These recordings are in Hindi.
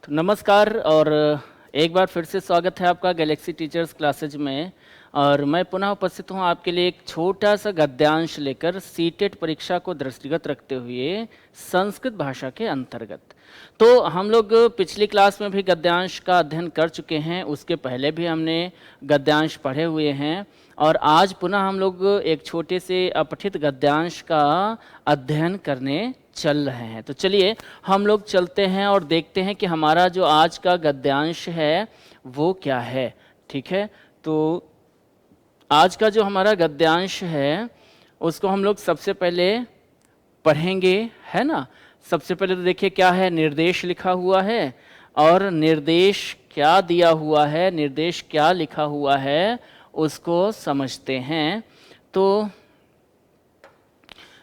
नमस्कार और एक बार फिर से स्वागत है आपका गैलेक्सी टीचर्स क्लासेज में। और मैं पुनः उपस्थित हूं आपके लिए एक छोटा सा गद्यांश लेकर सीटेट परीक्षा को दृष्टिगत रखते हुए संस्कृत भाषा के अंतर्गत। तो हम लोग पिछली क्लास में भी गद्यांश का अध्ययन कर चुके हैं, उसके पहले भी हमने गद्यांश पढ़े हुए हैं और आज पुनः हम लोग एक छोटे से अपठित गद्यांश का अध्ययन करने चल रहे हैं। तो चलिए हम लोग चलते हैं और देखते हैं कि हमारा जो आज का गद्यांश है वो क्या है। ठीक है, तो आज का जो हमारा गद्यांश है उसको हम लोग सबसे पहले पढ़ेंगे, है ना। सबसे पहले तो देखिए क्या है, निर्देश लिखा हुआ है और निर्देश क्या दिया हुआ है, निर्देश क्या लिखा हुआ है उसको समझते हैं। तो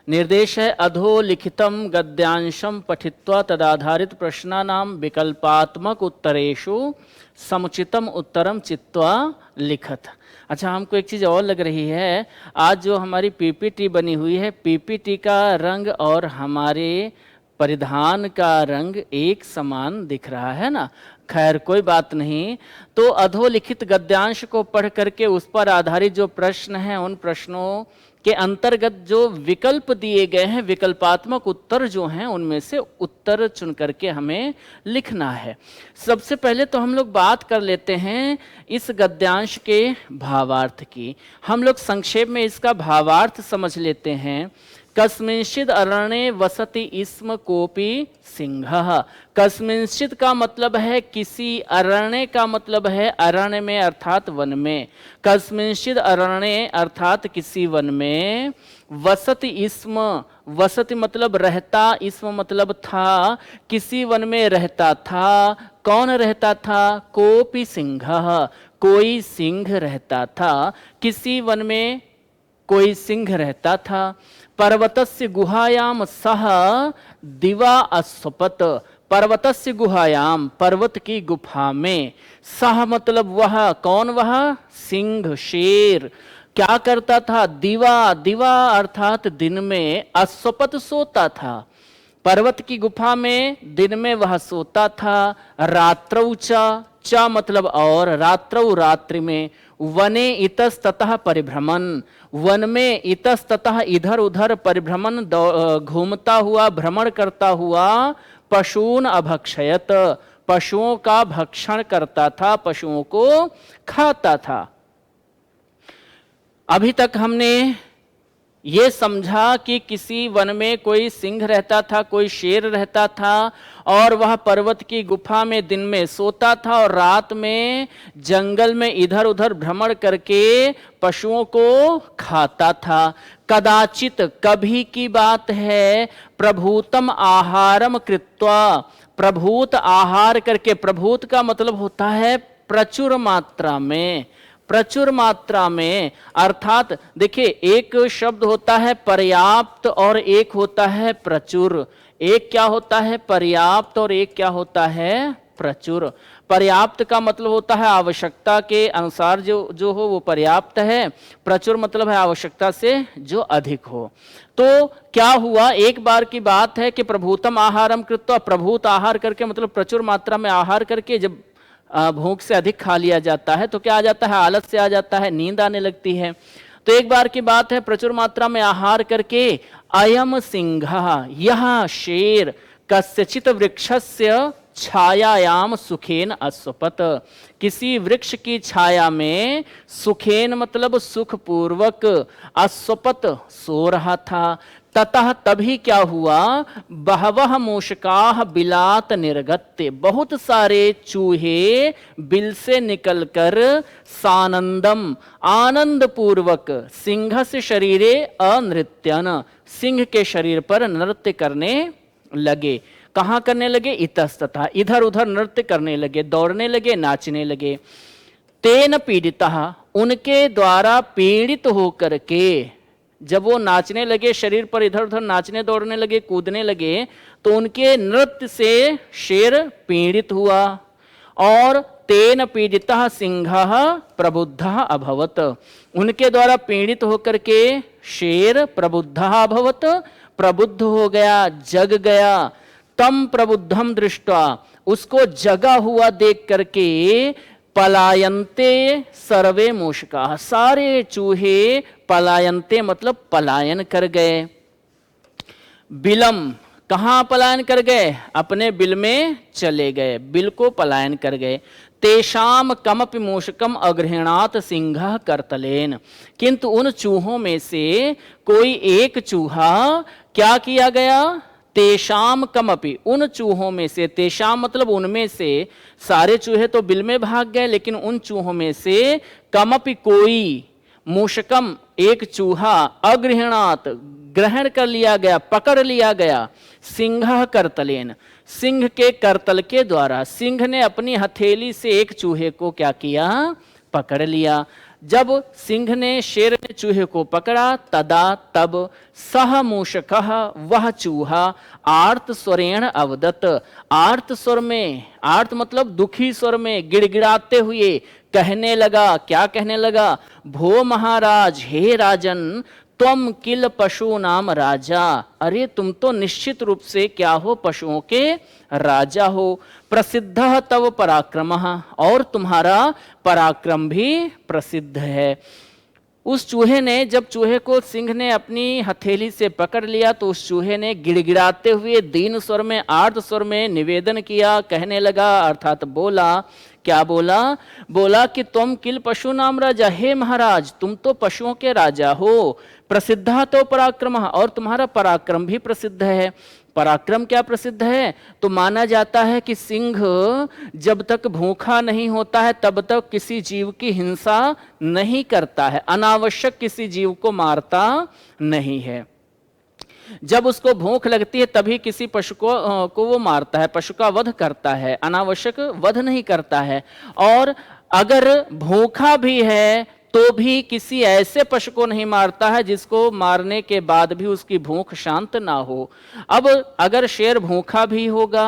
निर्देश है अधोलिखितम गद्यांशम पठित्वा तदाधारित प्रश्नानां विकल्पात्मक उत्तरेषु समुचितम उत्तरम चित्वा लिखत। अच्छा, हमको एक चीज़ और लग रही है, आज जो हमारी पीपीटी बनी हुई है, पीपीटी का रंग और हमारे परिधान का रंग एक समान दिख रहा है ना। खैर कोई बात नहीं। तो अधोलिखित गद्यांश को पढ़ करके उस पर आधारित जो प्रश्न हैं उन प्रश्नों के अंतर्गत जो विकल्प दिए गए हैं, विकल्पात्मक उत्तर जो हैं उनमें से उत्तर चुन करके हमें लिखना है। सबसे पहले तो हम लोग बात कर लेते हैं इस गद्यांश के भावार्थ की। हम लोग संक्षेप में इसका भावार्थ समझ लेते हैं। कस्मिंश्चिद अरण्ये वसति स्म कोपि सिंहः। कस्मिंश्चिद का मतलब है किसी, अरण्य का मतलब है अरण्य में अर्थात वन में। कस्मिंश्चिद अरण्ये अर्थात किसी वन में, वसति स्म, वसति मतलब रहता, स्म मतलब था, किसी वन में रहता था। कौन रहता था? कोपि सिंहः, कोई सिंह रहता था। किसी वन में कोई सिंह रहता था। पर्वतस्य गुहायाम सह दिवा अस्वपत। पर्वतस्य गुहायाम, पर्वत की गुफा में, सह मतलब वह, कौन वह? सिंह, शेर। क्या करता था? दिवा, दिवा अर्थात दिन में, अस्वपत सोता था। पर्वत की गुफा में दिन में वह सोता था। रात्रौ च मतलब और, रात्रौ रात्रि में। वने इतस्ततः परिभ्रमण, वन में इतस्ततः इधर उधर परिभ्रमण, घूमता हुआ, भ्रमण करता हुआ। पशून अभक्षयत, पशुओं का भक्षण करता था, पशुओं को खाता था। अभी तक हमने ये समझा कि किसी वन में कोई सिंह रहता था, कोई शेर रहता था और वह पर्वत की गुफा में दिन में सोता था और रात में जंगल में इधर उधर भ्रमण करके पशुओं को खाता था। कदाचित, कभी की बात है, प्रभूतम आहारम कृत्वा, प्रभूत आहार करके, प्रभूत का मतलब होता है प्रचुर मात्रा में, प्रचुर मात्रा में। अर्थात देखिए, एक शब्द होता है पर्याप्त और एक होता है प्रचुर। एक क्या होता है? पर्याप्त, और एक क्या होता है? प्रचुर। पर्याप्त का मतलब होता है आवश्यकता के अनुसार जो हो वो पर्याप्त है। प्रचुर मतलब है आवश्यकता से जो अधिक हो। तो क्या हुआ, एक बार की बात है कि प्रभूतम आहारम कृत्वा, प्रभूत आहार करके मतलब प्रचुर मात्रा में आहार करके जब भूख से अधिक खा लिया जाता है तो क्या आ जाता है? आलस से आ जाता है, नींद आने लगती है। तो एक बार की बात है, प्रचुर मात्रा में आहार करके अयम सिंह, यह शेर, कस्यचित वृक्षस्य छायायाम सुखेन अस्वपत, किसी वृक्ष की छाया में, सुखेन मतलब सुखपूर्वक, अस्वपत सो रहा था। ततः तभी क्या हुआ, बहवह मूषकाः बिलात निर्गत्य, बहुत सारे चूहे बिल से निकलकर सानंदम आनंद पूर्वक, सिंह से शरीरे अनृत्यन, सिंह के शरीर पर नृत्य करने लगे। कहाँ करने लगे? इतस्ततः, इधर उधर नृत्य करने लगे, दौड़ने लगे, नाचने लगे। तेन पीड़ितः, उनके द्वारा पीड़ित होकर के, जब वो नाचने लगे, शरीर पर इधर उधर नाचने दौड़ने लगे, कूदने लगे, तो उनके नृत्य से शेर पीड़ित हुआ। और तेन पीड़ितः सिंहः प्रबुद्धः अभवत, उनके द्वारा पीड़ित होकर के शेर प्रबुद्धः अभवत, प्रबुद्ध हो गया, जग गया। तम प्रबुद्धम दृष्ट्वा, उसको जगा हुआ देख करके पलायन्ते सर्वे मूषका, सारे चूहे पलायन्ते मतलब पलायन कर गए। बिलम, कहां पलायन कर गए? अपने बिल में चले गए, बिल को पलायन कर गए। तेषाम कमपि मूषकम अगृहणात सिंह करतलेन, किंतु उन चूहों में से कोई एक चूहा क्या किया गया? तेषाम कमपि, उन चूहों में से, तेषाम मतलब उनमें से, सारे चूहे तो बिल में भाग गए, लेकिन उन चूहों में से कमपि कोई, मूषकम एक चूहा, अगृहणात ग्रहण कर लिया गया, पकड़ लिया गया, सिंह करतलेन, सिंह के करतल के द्वारा। सिंह ने अपनी हथेली से एक चूहे को क्या किया? पकड़ लिया। जब सिंह ने, शेर ने चूहे को पकड़ा, तदा तब सह मूषकः, वह चूहा, आर्त स्वरेण अवदत, आर्त स्वर में, आर्त मतलब दुखी स्वर में गिड़गिड़ाते हुए कहने लगा। क्या कहने लगा? भो महाराज, हे राजन, तुम किल पशु नाम राजा, अरे तुम तो निश्चित रूप से क्या हो? पशुओं के राजा हो। प्रसिद्ध तव पराक्रमः, और तुम्हारा पराक्रम भी प्रसिद्ध है। उस चूहे ने, जब चूहे को सिंह ने अपनी हथेली से पकड़ लिया तो उस चूहे ने गिड़गिड़ाते हुए दीन स्वर में, आर्त स्वर में निवेदन किया, कहने लगा, अर्थात बोला। क्या बोला? बोला कि तुम किल पशु नाम राजा, हे महाराज तुम तो पशुओं के राजा हो। प्रसिद्ध तो पराक्रम, और तुम्हारा पराक्रम भी प्रसिद्ध है। पराक्रम क्या प्रसिद्ध है? तो माना जाता है कि सिंह जब तक भूखा नहीं होता है तब तक किसी जीव की हिंसा नहीं करता है, अनावश्यक किसी जीव को मारता नहीं है। जब उसको भूख लगती है तभी किसी पशु को वो मारता है, पशु का वध करता है, अनावश्यक वध नहीं करता है। और अगर भूखा भी है तो भी किसी ऐसे पशु को नहीं मारता है जिसको मारने के बाद भी उसकी भूख शांत ना हो। अब अगर शेर भूखा भी होगा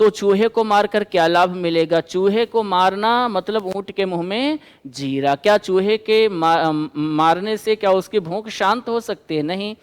तो चूहे को मारकर क्या लाभ मिलेगा? चूहे को मारना मतलब ऊंट के मुंह में जीरा। क्या चूहे के मारने से क्या उसकी भूख शांत हो सकती है? नहीं।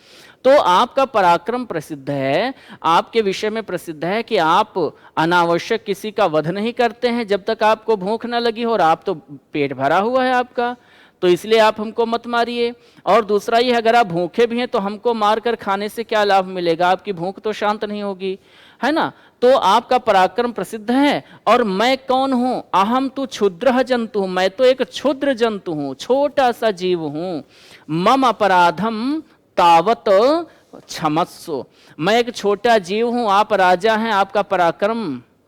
तो आपका पराक्रम प्रसिद्ध है, आपके विषय में प्रसिद्ध है कि आप अनावश्यक किसी का वध नहीं करते हैं जब तक आपको भूख न लगी हो, और आप तो पेट भरा हुआ है आपका, तो इसलिए आप हमको मत मारिए। और दूसरा ये, अगर आप भूखे भी हैं तो हमको मारकर खाने से क्या लाभ मिलेगा? आपकी भूख तो शांत नहीं होगी, है ना? तो आपका पराक्रम प्रसिद्ध है। और मैं कौन हूं? अहम तु क्षुद्र जंतु, मैं तो एक क्षुद्र जंतु हूं, छोटा सा जीव हूं। मम अपराधम तावत क्षमस्व, मैं एक छोटा जीव हूं, आप राजा हैं, आपका पराक्रम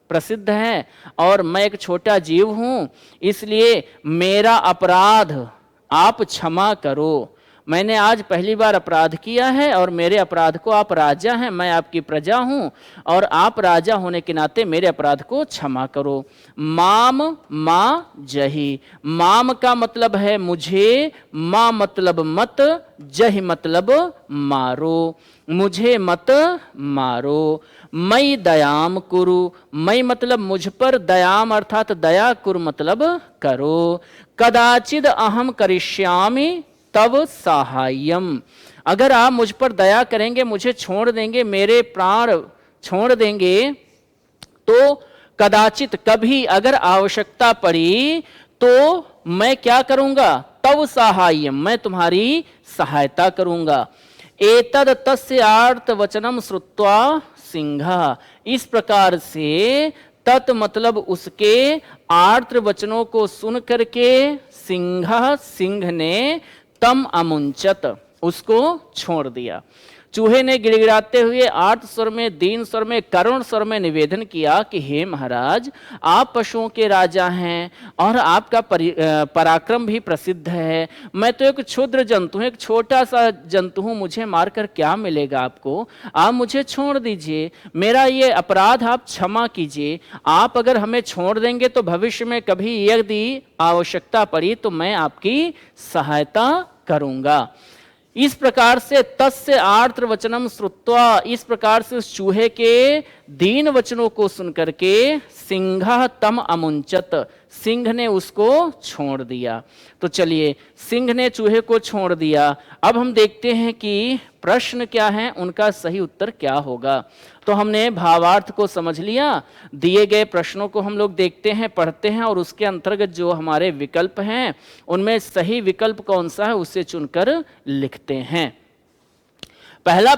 प्रसिद्ध है और मैं एक छोटा जीव हूं, इसलिए मेरा अपराध आप क्षमा करो। मैंने आज पहली बार अपराध किया है और मेरे अपराध को, आप राजा हैं, मैं आपकी प्रजा हूं और आप राजा होने के नाते मेरे अपराध को क्षमा करो। माम मा जही, माम का मतलब है मुझे, मा मतलब मत, जही मतलब मारो, मुझे मत मारो। मई दयाम कुरु, मई मतलब मुझ पर, दयाम अर्थात दया, कुरु मतलब करो। कदाचिद अहम करिष्यामि तब सहायम, अगर आप मुझ पर दया करेंगे, मुझे छोड़ देंगे, मेरे प्राण छोड़ देंगे, तो कदाचित कभी अगर आवश्यकता पड़ी तो मैं क्या करूंगा? तब सहायम, मैं तुम्हारी सहायता करूंगा। एतद तस्य आर्त वचनम श्रुत्वा सिंह, इस प्रकार से तत् मतलब उसके आर्त वचनों को सुन करके सिंह ने तम अमुंचत, उसको छोड़ दिया। चूहे ने गिड़गिड़ाते हुए आर्त स्वर में, दीन स्वर में, करुण स्वर में निवेदन किया कि हे महाराज, आप पशुओं के राजा हैं और आपका पराक्रम भी प्रसिद्ध है। मैं तो एक क्षुद्र जंतु हूँ, एक छोटा सा जंतु हूँ, मुझे मारकर क्या मिलेगा आपको? आप मुझे छोड़ दीजिए, मेरा ये अपराध आप क्षमा कीजिए। आप अगर हमें छोड़ देंगे तो भविष्य में कभी यदि आवश्यकता पड़ी तो मैं आपकी सहायता करूंगा। इस प्रकार से तस्य आर्त वचनम श्रुत्वा, इस प्रकार से उस चूहे के दीन वचनों को सुनकर के सिंह तम अमुंचत, सिंह ने उसको छोड़ दिया। तो चलिए, सिंह ने चूहे को छोड़ दिया। अब हम देखते हैं कि प्रश्न क्या है, उनका सही उत्तर क्या होगा। तो हमने भावार्थ को समझ लिया, दिए गए प्रश्नों को हम लोग देखते हैं, पढ़ते हैं, और उसके अंतर्गत जो हमारे विकल्प हैं उनमें सही विकल्प कौन सा है उसे चुनकर लिखते हैं। पहला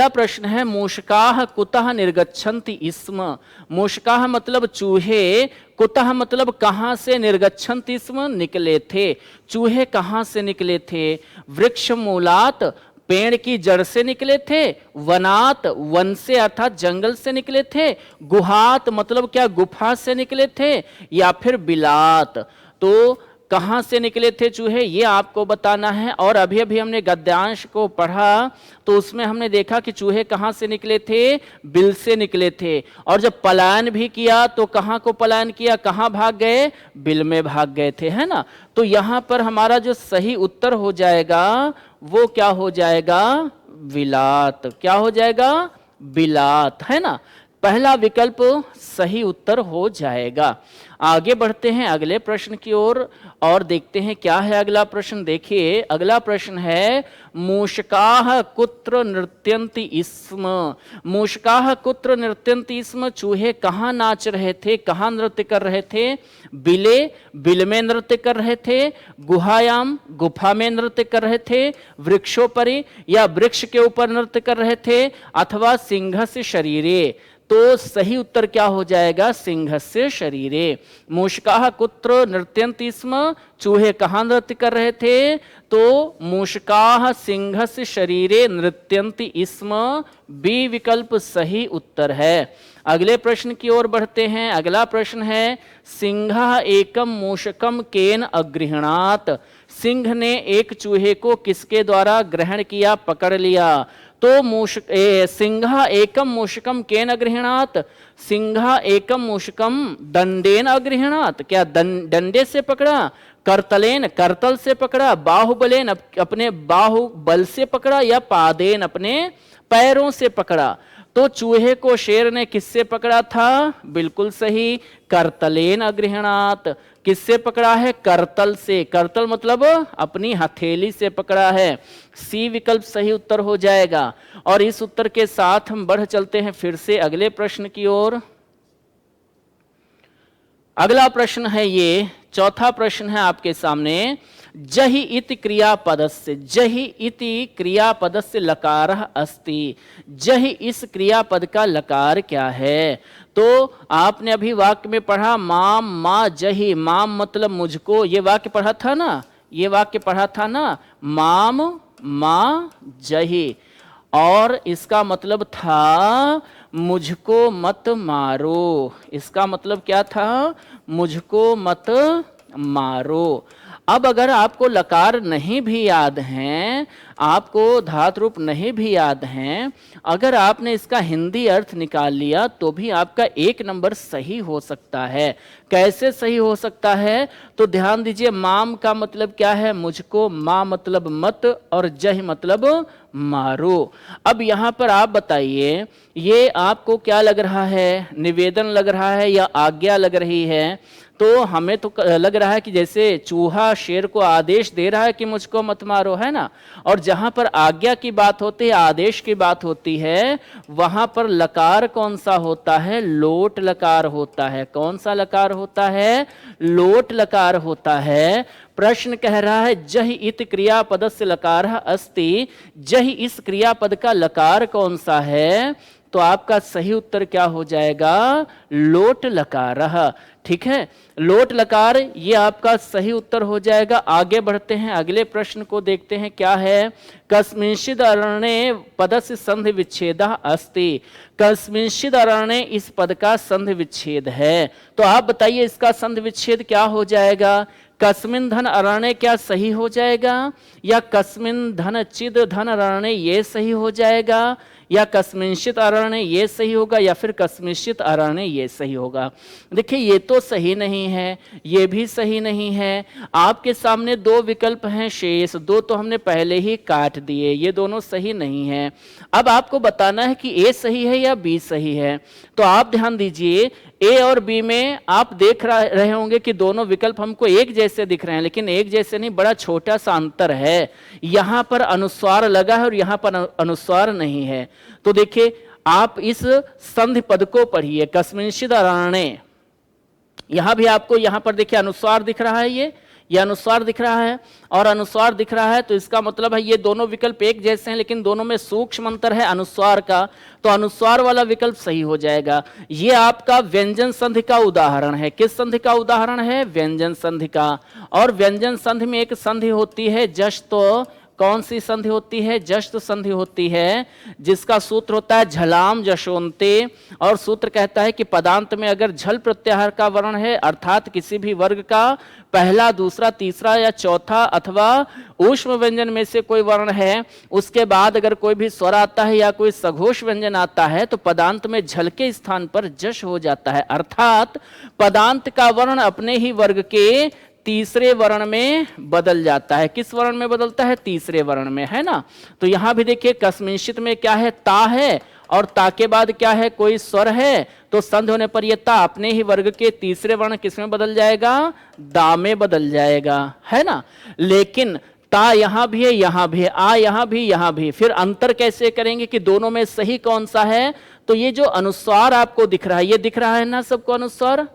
प्रश्न है मूषकाः कुतः निर्गच्छन्ति स्म। मूषकाः मतलब चूहे, कुतः मतलब कहां से, निर्गच्छन्ति स्म निकले थे। चूहे कहां से निकले थे? वृक्ष मूलात पेड़ की जड़ से निकले थे, वनात वन से अर्थात जंगल से निकले थे, गुहात मतलब क्या गुफा से निकले थे, या फिर बिलात। तो कहां से निकले थे चूहे ये आपको बताना है। और अभी अभी हमने गद्यांश को पढ़ा तो उसमें हमने देखा कि चूहे कहां से निकले थे, बिल से निकले थे। और जब पलायन भी किया तो कहां को पलायन किया, कहां भाग गए, बिल में भाग गए थे, है ना। तो यहां पर हमारा जो सही उत्तर हो जाएगा वो क्या हो जाएगा, विलात। क्या हो जाएगा, बिलात, है ना। पहला विकल्प सही उत्तर हो जाएगा। आगे बढ़ते हैं अगले प्रश्न की ओर और देखते हैं क्या है अगला प्रश्न। देखिए अगला प्रश्न है मूषकाः कुत्र नृत्यन्ति स्म। मूषकाः कुत्र नृत्यन्ति स्म, चूहे कहाँ नाच रहे थे, कहाँ नृत्य कर रहे थे? बिल में नृत्य कर रहे थे, गुहायाम गुफा में नृत्य कर रहे थे, वृक्षोपरि या वृक्ष के ऊपर नृत्य कर रहे थे, अथवा सिंहस्य शरीरे। तो सही उत्तर क्या हो जाएगा, सिंहस्य शरीरे। मूषकाः कुत्र नृत्यन्ति स्म, चूहे कहाँ नृत्य कर रहे थे? तो मूषकाः सिंहस्य शरीरे नृत्यन्ति स्म, बी विकल्प सही उत्तर है। अगले प्रश्न की ओर बढ़ते हैं। अगला प्रश्न है सिंहः एकम मूषकम केन अगृह्णात्। सिंह ने एक चूहे को किसके द्वारा ग्रहण किया, पकड़ लिया? तो सिंह एकम मूषकम केन अगृह्णात्, सिंह एकम मूषकम दंडेन अगृह्णात्। क्या डंडे से पकड़ा, करतलेन करतल से पकड़ा, बाहुबलेन अपने बाहुबल से पकड़ा, या पादेन अपने पैरों से पकड़ा? तो चूहे को शेर ने किससे पकड़ा था? बिल्कुल सही, करतलेन अगृह्णात्। किससे पकड़ा है? करतल से। करतल मतलब अपनी हथेली से पकड़ा है। सी विकल्प सही उत्तर हो जाएगा। और इस उत्तर के साथ हम बढ़ चलते हैं फिर से अगले प्रश्न की ओर। अगला प्रश्न है ये, चौथा प्रश्न है आपके सामने। जहि इति क्रियापदस्य, जहि इति क्रियापदस्य लकारः अस्ति। जहि इस क्रियापद का लकार क्या है? तो आपने अभी वाक्य में पढ़ा माम मा जहि, माम मतलब मुझको, ये वाक्य पढ़ा था ना, ये वाक्य पढ़ा था ना, माम मा जहि। और इसका मतलब था मुझको मत मारो। इसका मतलब क्या था? मुझको मत मारो। अब अगर आपको लकार नहीं भी याद हैं, आपको धातु रूप नहीं भी याद हैं, अगर आपने इसका हिंदी अर्थ निकाल लिया तो भी आपका 1 नंबर सही हो सकता है। कैसे सही हो सकता है? तो ध्यान दीजिए, माम का मतलब क्या है? मुझको, मा मतलब मत, और जह मतलब मारो। अब यहाँ पर आप बताइए, ये आपको क्या लग रहा है? निवेदन लग रहा है या आज्ञा लग रही है? तो हमें तो लग रहा है कि जैसे चूहा शेर को आदेश दे रहा है कि मुझको मत मारो, है ना। और जहां पर आज्ञा की बात होती है, आदेश की बात होती है, वहां पर लकार कौन सा होता है? लोट लकार होता है। कौन सा लकार होता है? लोट लकार होता है। प्रश्न कह रहा है जहि इत क्रियापदस्य लकारः अस्ति, जहि इस क्रियापद का लकार कौन सा है? तो आपका सही उत्तर क्या हो जाएगा? लोट लकारः। ठीक है, लोट लकार ये आपका सही उत्तर हो जाएगा। आगे बढ़ते हैं, अगले प्रश्न को देखते हैं क्या है। कस्मिंश्चिद अरण्ये पदस्य संधि विच्छेदः अस्ति। कस्मिंश्चिद अरण्ये इस पद का संधि विच्छेद है। तो आप बताइए इसका संधि विच्छेद क्या हो जाएगा? कस्मिन धन अरण्य क्या सही हो जाएगा, या कस्मिन धन चिद धन अरण्य ये सही हो जाएगा, या कस्मिंश्चित अरण्य ये सही होगा या फिर कस्मिंश्चित अरण्य ये सही होगा। देखिए ये तो सही नहीं है, ये भी सही नहीं है। आपके सामने दो विकल्प हैं शेष, दो तो हमने पहले ही काट दिए, ये दोनों सही नहीं है। अब आपको बताना है कि ए सही है या बी सही है। तो आप ध्यान दीजिए, ए और बी में आप देख रहे होंगे कि दोनों विकल्प हमको एक जैसे दिख रहे हैं, लेकिन एक जैसे नहीं, बड़ा छोटा सा अंतर है। यहां पर अनुस्वार लगा है और यहां पर अनुस्वार नहीं है। तो देखिए आप इस संधि पद को पढ़िए, कस्मिंश्चित अरण्ये। यहां भी आपको यहां पर देखिए अनुस्वार दिख रहा है, ये अनुस्वार दिख रहा है और अनुस्वार दिख रहा है, तो इसका मतलब है ये दोनों विकल्प एक जैसे हैं, लेकिन दोनों में सूक्ष्म अंतर है अनुस्वार का, तो अनुस्वार वाला विकल्प सही हो जाएगा। ये आपका व्यंजन संधि का उदाहरण है। किस संधि का उदाहरण है? व्यंजन संधि का। और व्यंजन संधि में एक संधि होती है जश्, तो कौन सी संधि होती है? जश्त संधि होती है, जिसका सूत्र होता है झलाम जशोन्ते। और सूत्र कहता है कि पदांत में अगर झल प्रत्याहार का वर्ण है, अर्थात किसी भी वर्ग का पहला, दूसरा, तीसरा या चौथा अथवा ऊष्म व्यंजन में से कोई वर्ण है, उसके बाद अगर कोई भी स्वर आता है या कोई सघोष व्यंजन आता है, तो पदांत में झल के स्थान पर जश हो जाता है। अर्थात पदांत का वर्ण अपने ही वर्ग के तीसरे वर्ण में बदल जाता है। किस वर्ण में बदलता है? तीसरे वर्ण में, है ना। तो यहां भी देखिए कस्मिंश्चित में क्या है? ता है, और ता के बाद क्या है? कोई स्वर है, तो संधि होने पर यह ता अपने ही वर्ग के तीसरे वर्ण किस में बदल जाएगा? दा में बदल जाएगा, है ना। लेकिन ता यहां भी है, यहां भी है, आ यहां भी, यहां भी। फिर अंतर कैसे करेंगे कि दोनों में सही कौन सा है? तो ये जो अनुस्वार आपको दिख रहा है, ये दिख रहा है ना सबको अनुस्वार,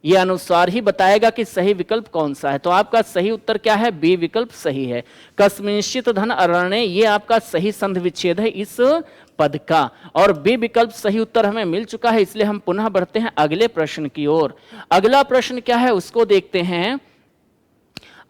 ये अनुस्वार ही बताएगा कि सही विकल्प कौन सा है। तो आपका सही उत्तर क्या है? बी विकल्प सही है। कस्मिंश्चित धन अरण्ये, ये आपका सही संधि विच्छेद है इस पद का, और बी विकल्प सही उत्तर हमें मिल चुका है। इसलिए हम पुनः बढ़ते हैं अगले प्रश्न की ओर। अगला प्रश्न क्या है उसको देखते हैं।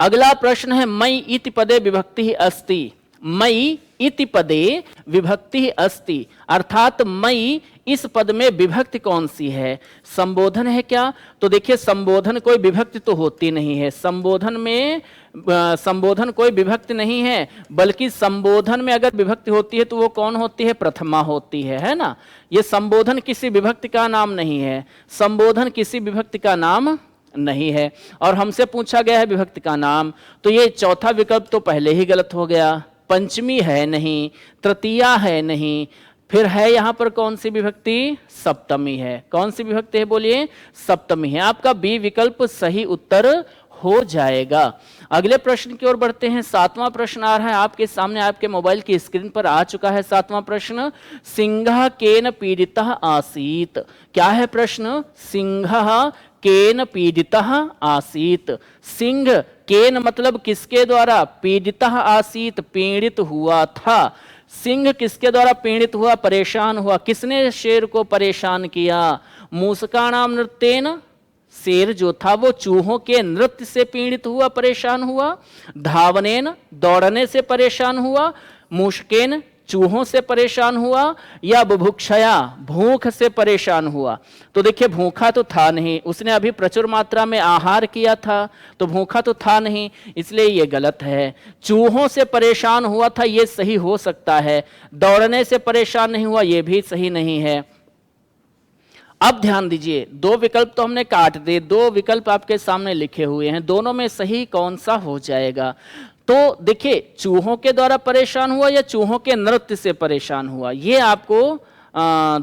अगला प्रश्न है मई इति पदे विभक्ति अस्ति। मई इति पदे विभक्ति अस्ति, अर्थात मई इस पद में विभक्ति कौन सी है? संबोधन है क्या? तो देखिए संबोधन कोई विभक्ति तो होती नहीं है। संबोधन में संबोधन कोई विभक्ति नहीं है, बल्कि संबोधन में अगर विभक्ति होती है तो वो कौन होती है? प्रथमा होती है ना। ये संबोधन किसी विभक्ति का नाम नहीं है, संबोधन किसी विभक्ति का नाम नहीं है। और हमसे पूछा गया है विभक्ति का नाम, तो ये चौथा विकल्प तो पहले ही गलत हो गया। पंचमी है नहीं, तृतीया है नहीं, फिर है यहां पर कौन सी विभक्ति? सप्तमी है। कौन सी विभक्ति है बोलिए? सप्तमी है। आपका बी विकल्प सही उत्तर हो जाएगा। अगले प्रश्न की ओर बढ़ते हैं। सातवां प्रश्न आ रहा है आपके सामने, आपके मोबाइल की स्क्रीन पर आ चुका है सातवां प्रश्न। सिंह केन पीड़ितः आसीत। क्या है प्रश्न? सिंह केन पीड़ितः आसीत। सिंह केन मतलब किसके द्वारा? पीड़ितः आसीत, पीड़ित हुआ था। सिंह किसके द्वारा पीड़ित हुआ? परेशान हुआ। किसने शेर को परेशान किया? मूषकाणाम नृत्येन, शेर जो था वो चूहों के नृत्य से पीड़ित हुआ, परेशान हुआ। धावनेन, दौड़ने से परेशान हुआ। मूषकेन, चूहों से परेशान हुआ। या बुभुक्षया, भूख से परेशान हुआ। तो देखिए भूखा तो था नहीं, उसने अभी प्रचुर मात्रा में आहार किया था, तो भूखा तो था नहीं, इसलिए ये गलत है। चूहों से परेशान हुआ था, ये सही हो सकता है। दौड़ने से परेशान नहीं हुआ, ये भी सही नहीं है। अब ध्यान दीजिए, दो विकल्प तो हमने काट दिए, दो विकल्प आपके सामने लिखे हुए हैं, दोनों में सही कौन सा हो जाएगा? तो देखिए चूहों के द्वारा परेशान हुआ या चूहों के नृत्य से परेशान हुआ, ये आपको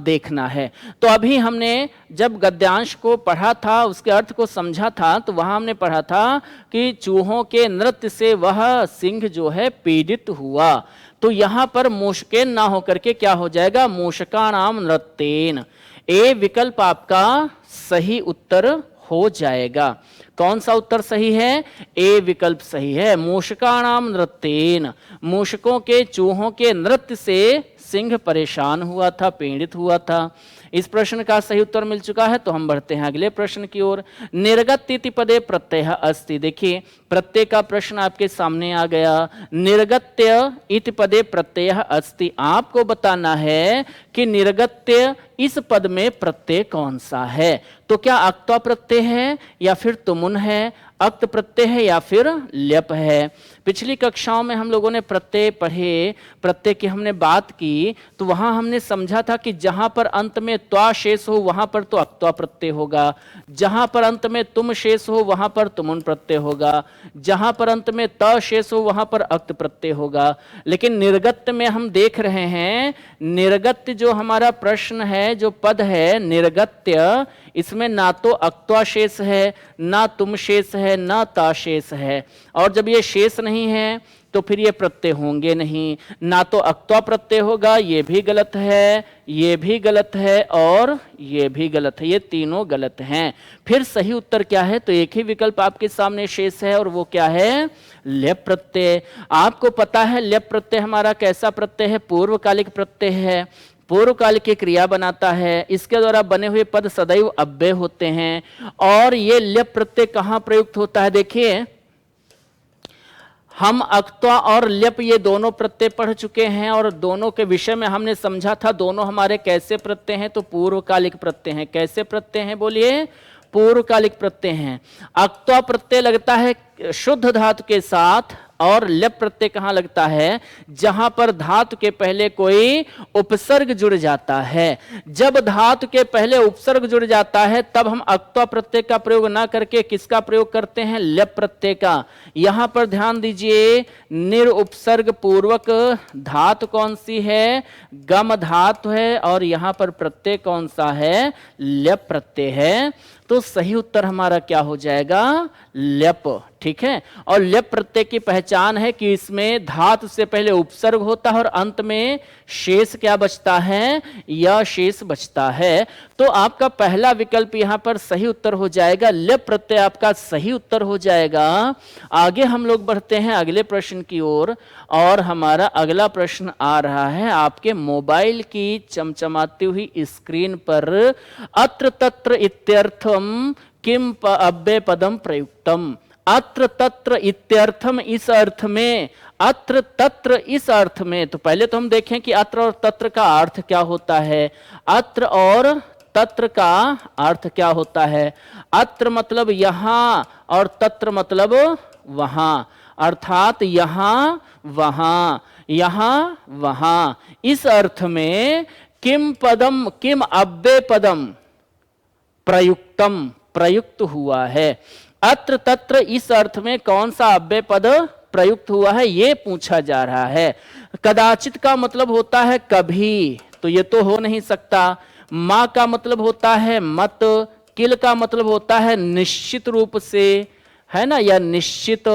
देखना है। तो अभी हमने जब गद्यांश को पढ़ा था, उसके अर्थ को समझा था, तो वहां हमने पढ़ा था कि चूहों के नृत्य से वह सिंह जो है पीड़ित हुआ। तो यहां पर मूषकेन ना होकर के क्या हो जाएगा? मूषकाणाम नृत्येन। ए विकल्प आपका सही उत्तर हो जाएगा। कौन सा उत्तर सही है? ए विकल्प सही है। मूषकाणाम नृत्येन, मूषकों के, चूहों के नृत्य से सिंह परेशान हुआ था, पीड़ित हुआ था। इस प्रश्न का सही उत्तर मिल चुका है। तो हम बढ़ते हैं अगले प्रश्न की ओर। निर्गत इति पदे प्रत्यय अस्ति। देखिए प्रत्यय का प्रश्न आपके सामने आ गया। निर्गत्य इति पदे प्रत्यय अस्ति, आपको बताना है कि निर्गत्य इस पद में प्रत्यय कौन सा है। तो क्या अक्त्वा प्रत्यय है या फिर तुमुन है, अक्त प्रत्यय है या फिर ल्यप है। पिछली कक्षाओं में हम लोगों ने प्रत्यय पढ़े, प्रत्यय की हमने बात की, तो वहां हमने समझा था कि जहां पर अंत में त्वा शेष हो वहां पर तो अक्त्वा प्रत्यय होगा, जहां पर अंत में तुम शेष हो वहां पर तुमुन प्रत्यय होगा, जहां पर अंत में त शेष हो वहां पर अक्त प्रत्यय होगा। लेकिन निर्गत्य में हम देख रहे हैं, निर्गत्य जो हमारा प्रश्न है, जो पद है निर्गत्य, इसमें ना तो अक्त्वा शेष है, ना तुम शेष है, ना ता शेष है। और जब ये शेष नहीं है तो फिर ये प्रत्यय होंगे नहीं, ना तो अक्त्वा प्रत्यय होगा, ये भी गलत है, ये भी गलत है और ये भी गलत है, ये तीनों गलत हैं। फिर सही उत्तर क्या है? तो एक ही विकल्प आपके सामने शेष है और वो क्या है? ल्यप प्रत्यय। आपको पता है ल्यप प्रत्यय हमारा कैसा प्रत्यय है? पूर्वकालिक प्रत्यय है, पूर्व काल की क्रिया बनाता है, इसके द्वारा बने हुए पद सदैव अव्यय होते हैं। और ये ल्यप प्रत्यय कहां प्रयुक्त होता है? देखिए, हम अक्त्वा और ल्यप ये दोनों प्रत्यय पढ़ चुके हैं और दोनों के विषय में हमने समझा था दोनों हमारे कैसे प्रत्यय हैं, तो पूर्वकालिक प्रत्यय हैं। कैसे प्रत्यय हैं बोलिए? पूर्वकालिक प्रत्यय हैं। अक्त्वा प्रत्यय लगता है शुद्ध धातु के साथ और ल्यप प्रत्यय कहां लगता है? जहां पर धातु के पहले कोई उपसर्ग जुड़ जाता है। जब धातु के पहले उपसर्ग जुड़ जाता है तब हम अक्त्वा प्रत्यय का प्रयोग ना करके किसका प्रयोग करते हैं? ल्यप प्रत्यय का। यहां पर ध्यान दीजिए, निरुपसर्ग पूर्वक धातु कौन सी है? गम धातु है और यहां पर प्रत्यय कौन सा है? ल्यप प्रत्यय है। तो सही उत्तर हमारा क्या हो जाएगा? ल्यप। ठीक है। और ल्यप प्रत्यय की पहचान है कि इसमें धातु से पहले उपसर्ग होता है और अंत में शेष क्या बचता है? या शेष बचता है। तो आपका पहला विकल्प यहां पर सही उत्तर हो जाएगा, ल्यप प्रत्यय आपका सही उत्तर हो जाएगा। आगे हम लोग बढ़ते हैं अगले प्रश्न की ओर और हमारा अगला प्रश्न आ रहा है आपके मोबाइल की चमचमाती हुई स्क्रीन पर। अत्र तत्र इत्यर्थम किम अव्यय पदम प्रयुक्तम। अत्र तत्र इत्यर्थम इस अर्थ में, अत्र तत्र इस अर्थ में। तो पहले तो हम देखें कि अत्र और तत्र का अर्थ क्या होता है। अत्र और तत्र का अर्थ क्या होता है? अत्र मतलब यहां और तत्र मतलब वहां, अर्थात यहां वहां, यहां वहां। इस अर्थ में किम पदम, किम अव्यय पदम प्रयुक्तम, प्रयुक्त हुआ है। अत्र तत्र इस अर्थ में कौन सा अव्यय पद प्रयुक्त हुआ है, यह पूछा जा रहा है। कदाचित का मतलब होता है कभी, तो ये तो हो नहीं सकता। मां का मतलब होता है मत, किल का मतलब होता है निश्चित रूप से, है ना, या निश्चित।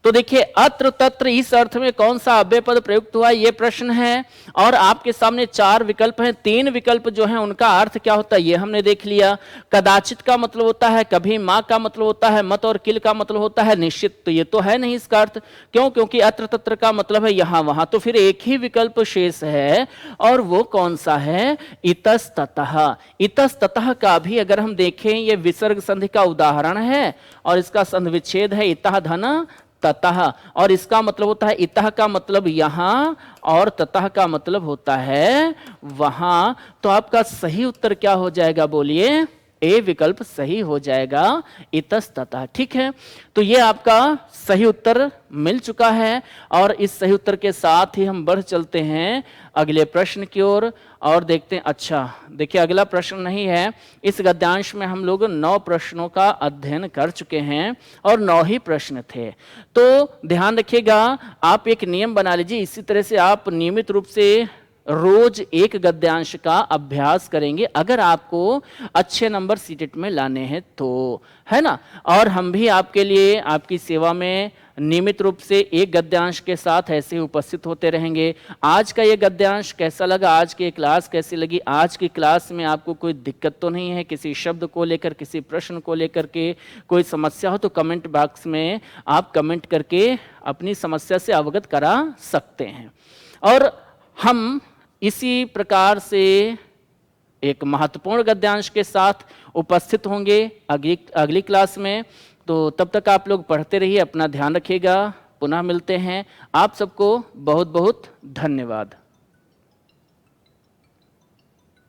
तो देखिए, अत्र तत्र इस अर्थ में कौन सा अव्यय पद प्रयुक्त हुआ, यह प्रश्न है। और आपके सामने चार विकल्प हैं, तीन विकल्प जो हैं उनका अर्थ क्या होता है ये हमने देख लिया। कदाचित का मतलब होता है कभी, मां का मतलब होता है मत और किल का मतलब होता है निश्चित। तो ये तो है नहीं इसका अर्थ, क्यों? क्योंकि अत्र तत्र का मतलब है यहां वहां। तो फिर एक ही विकल्प शेष है और वो कौन सा है? इतस्ततः। इतस्ततः का भी अगर हम देखें, ये विसर्ग संधि का उदाहरण है और इसका संधि विच्छेद है इतः धन ततः। और इसका मतलब होता है इतः का मतलब यहां और ततः का मतलब होता है वहां। तो आपका सही उत्तर क्या हो जाएगा बोलिए? ए विकल्प सही हो जाएगा, इतस्ततः। ठीक है, तो ये आपका सही उत्तर मिल चुका है। और इस सही उत्तर के साथ ही हम बढ़ चलते हैं अगले प्रश्न की ओर और देखते हैं। अच्छा देखिए, अगला प्रश्न नहीं है। इस गद्यांश में हम लोग 9 प्रश्नों का अध्ययन कर चुके हैं और 9 ही प्रश्न थे। तो ध्यान रखिएगा, आप एक नियम बना लीजिए, इसी तरह से आप नियमित रूप से रोज एक गद्यांश का अभ्यास करेंगे अगर आपको अच्छे नंबर सीटेट में लाने हैं तो, है ना। और हम भी आपके लिए, आपकी सेवा में नियमित रूप से एक गद्यांश के साथ ऐसे ही उपस्थित होते रहेंगे। आज का ये गद्यांश कैसा लगा, आज की क्लास कैसी लगी? आज की क्लास में आपको कोई दिक्कत तो नहीं है? किसी शब्द को लेकर, किसी प्रश्न को लेकर के कोई समस्या हो तो कमेंट बॉक्स में आप कमेंट करके अपनी समस्या से अवगत करा सकते हैं। और हम इसी प्रकार से एक महत्वपूर्ण गद्यांश के साथ उपस्थित होंगे अगली क्लास में। तो तब तक आप लोग पढ़ते रहिए, अपना ध्यान रखिएगा। पुनः मिलते हैं। आप सबको बहुत बहुत धन्यवाद।